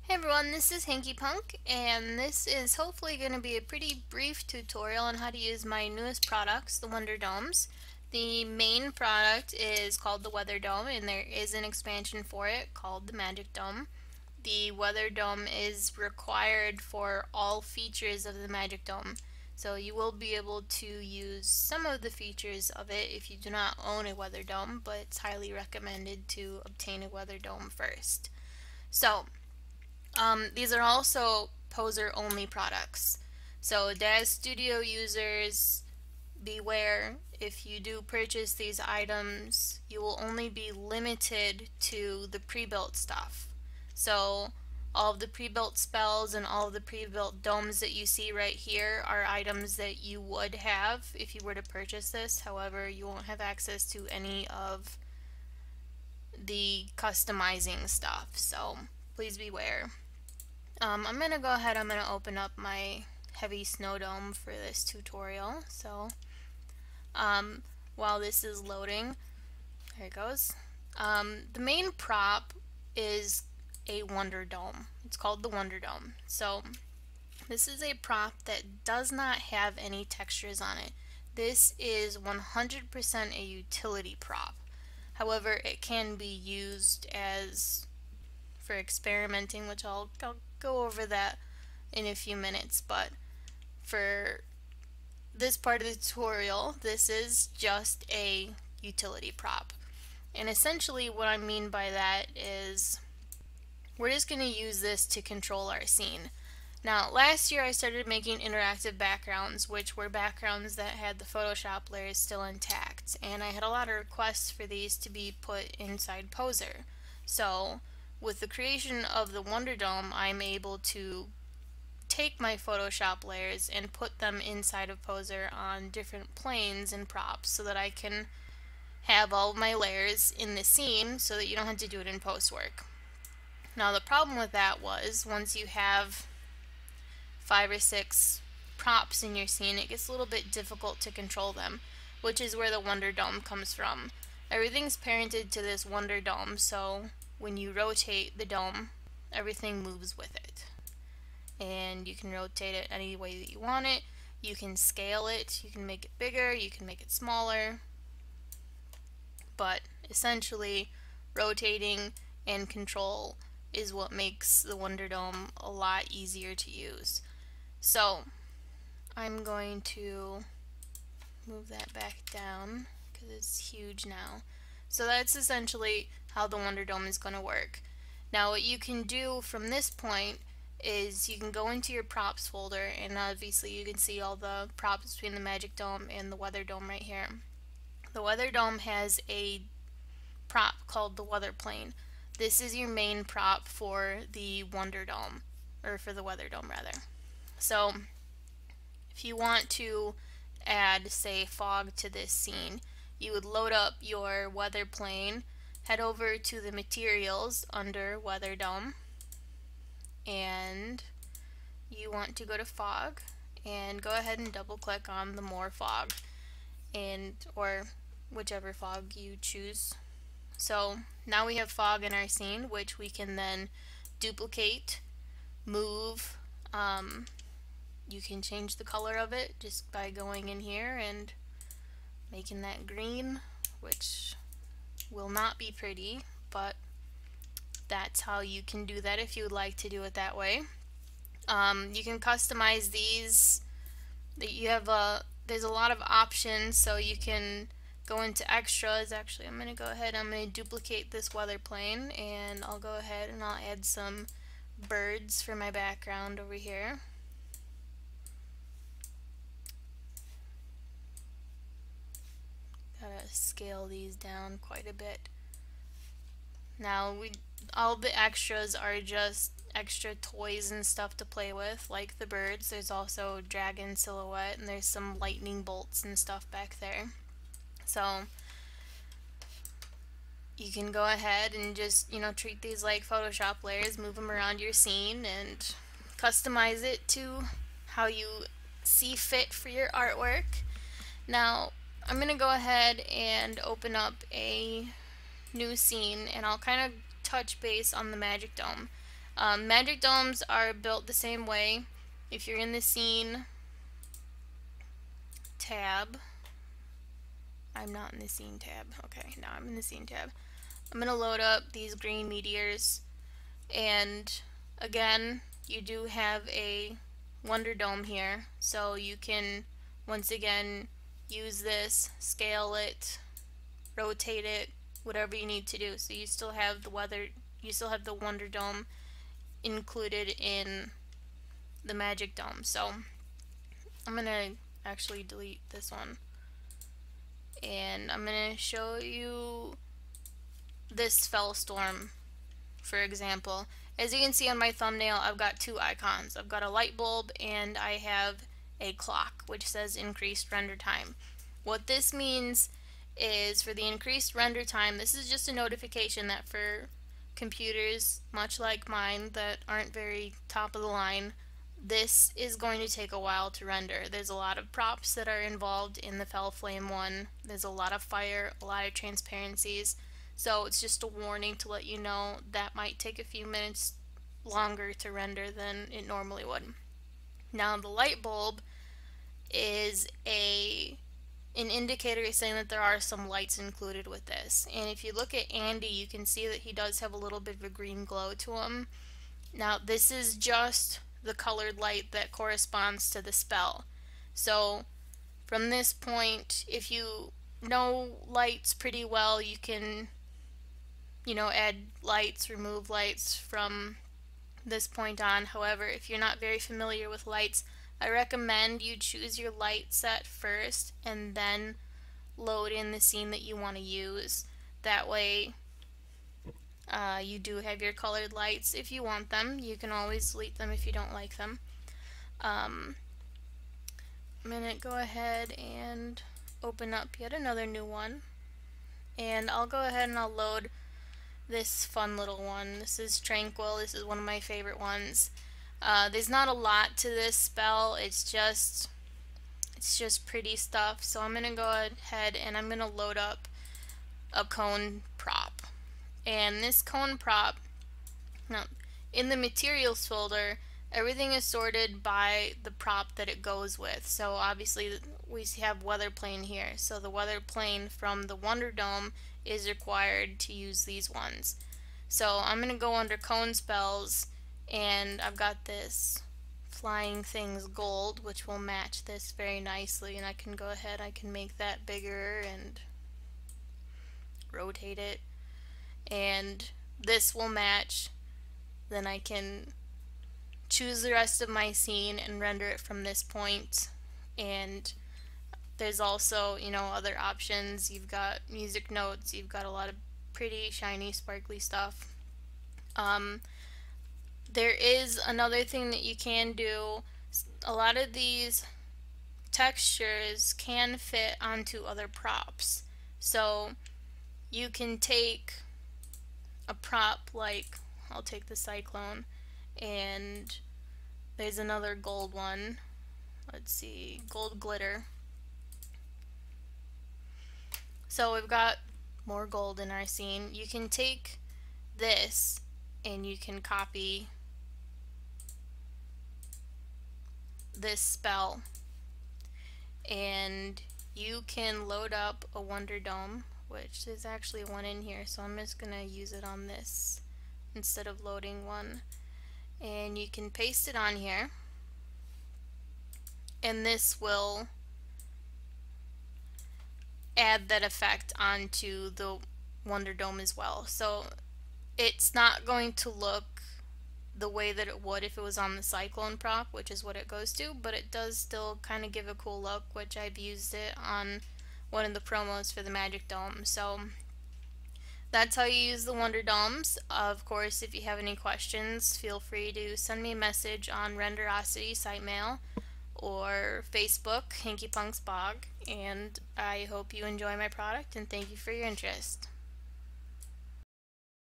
Hey everyone, this is Hinky and this is hopefully going to be a pretty brief tutorial on how to use my newest products, the Wonder Domes. The main product is called the Weather Dome, and there is an expansion for it called the Magic Dome. The Weather Dome is required for all features of the Magic Dome, so you will be able to use some of the features of it if you do not own a Weather Dome, but it's highly recommended to obtain a Weather Dome first. These are also poser only products. So Daz Studio users, beware, if you do purchase these items, you will only be limited to the pre-built stuff. So all of the pre-built spells and all of the pre-built domes that you see right here are items that you would have if you were to purchase this. However, you won't have access to any of the customizing stuff, so please beware. I'm going to go ahead, I'm going to open up my heavy snow dome for this tutorial. So while this is loading, there it goes. The main prop is a Wonder Dome. It's called the Wonder Dome. So this is a prop that does not have any textures on it. This is 100% a utility prop. However, it can be used as for experimenting, which I'll go over that in a few minutes, but for this part of the tutorial, this is just a utility prop. And essentially what I mean by that is we're just going to use this to control our scene. Now, last year I started making interactive backgrounds, which were backgrounds that had the Photoshop layers still intact, and I had a lot of requests for these to be put inside Poser. So with the creation of the Wonder Dome, I'm able to take my Photoshop layers and put them inside of Poser on different planes and props so that I can have all of my layers in the scene so that you don't have to do it in post work. Now the problem with that was once you have 5 or 6 props in your scene, it gets a little bit difficult to control them, which is where the Wonder Dome comes from. Everything's parented to this Wonder Dome, so when you rotate the dome, everything moves with it. And you can rotate it any way that you want it. You can scale it, you can make it bigger, you can make it smaller. But essentially, rotating and control is what makes the Wonder Dome a lot easier to use. So I'm going to move that back down because it's huge now. So that's essentially how the Wonder Dome is going to work. Now what you can do from this point is you can go into your props folder, and obviously you can see all the props between the Magic Dome and the Weather Dome right here. The Weather Dome has a prop called the Weather Plane. This is your main prop for the Wonder Dome, or for the Weather Dome rather. So if you want to add, say, fog to this scene, you would load up your weather plane, head over to the materials under Weather Dome, and you want to go to fog and go ahead and double click on the more fog, or whichever fog you choose. So now we have fog in our scene, which we can then duplicate, move. You can change the color of it just by going in here and making that green, which will not be pretty, but that's how you can do that if you would like to do it that way. You can customize these. There's a lot of options, so you can go into extras. Actually, I'm going to go ahead, I'm going to duplicate this weather plane, and I'll go ahead and I'll add some birds for my background over here. Gotta scale these down quite a bit. Now all the extras are just extra toys and stuff to play with, like the birds. There's also dragon silhouette, and there's some lightning bolts and stuff back there. So you can go ahead and just, treat these like Photoshop layers, move them around your scene, and customize it to how you see fit for your artwork. Now I'm going to go ahead and open up a new scene, and I'll kind of touch base on the Magic Dome. Magic domes are built the same way. If you're in the scene tab, I'm not in the scene tab. Okay, now I'm in the scene tab. I'm going to load up these green meteors, and again, you do have a Wonder Dome here, so you can once again use this, scale it, rotate it, whatever you need to do. So you still have the Wonder Dome included in the Magic Dome. So I'm gonna actually delete this one, and I'm gonna show you this Fell Storm, for example. As you can see on my thumbnail, I've got two icons. I've got a light bulb and I have a clock which says increased render time. What this means is, for the increased render time, this is just a notification that for computers much like mine that aren't very top of the line, this is going to take a while to render. There's a lot of props that are involved in the Fell Flame one. There's a lot of fire, a lot of transparencies. So it's just a warning to let you know that might take a few minutes longer to render than it normally would. Now the light bulb is an indicator saying that there are some lights included with this. And if you look at Andy, you can see that he does have a little bit of a green glow to him. Now this is just the colored light that corresponds to the spell. So from this point, if you know lights pretty well, you can add lights, remove lights from this point on. However, if you're not very familiar with lights, I recommend you choose your light set first and then load in the scene that you want to use. That way you do have your colored lights if you want them. You can always delete them if you don't like them. I'm going to go ahead and open up yet another new one, and I'll go ahead and I'll load this fun little one. This is Tranquil. This is one of my favorite ones. There's not a lot to this spell. It's just pretty stuff. So I'm gonna go ahead and I'm gonna load up a cone prop. And this cone prop, now in the materials folder, everything is sorted by the prop that it goes with. So obviously we have weather plane here. So the weather plane from the Wonder Dome is required to use these ones. So I'm going to go under cone spells, and I've got this flying things gold, which will match this very nicely, and I can go ahead, I can make that bigger and rotate it, and this will match. Then I can choose the rest of my scene and render it from this point. And there's also, other options. You've got music notes, you've got a lot of pretty shiny sparkly stuff. There is another thing that you can do. A lot of these textures can fit onto other props. So you can take a prop like, I'll take the cyclone, and there's another gold one. Let's see, gold glitter. So we've got more gold in our scene. You can take this and you can copy this spell, and you can load up a Wonder Dome, which there's actually one in here, so I'm just gonna use it on this instead of loading one. And you can paste it on here, and this will add that effect onto the Wonder Dome as well. So it's not going to look the way that it would if it was on the Cyclone prop, which is what it goes to, but it does still kind of give a cool look, which I've used it on one of the promos for the Magic Dome. So that's how you use the Wonder Domes. Of course, if you have any questions, feel free to send me a message on Renderosity site mail or Facebook, Hinky Punk's Blog, and I hope you enjoy my product, and thank you for your interest.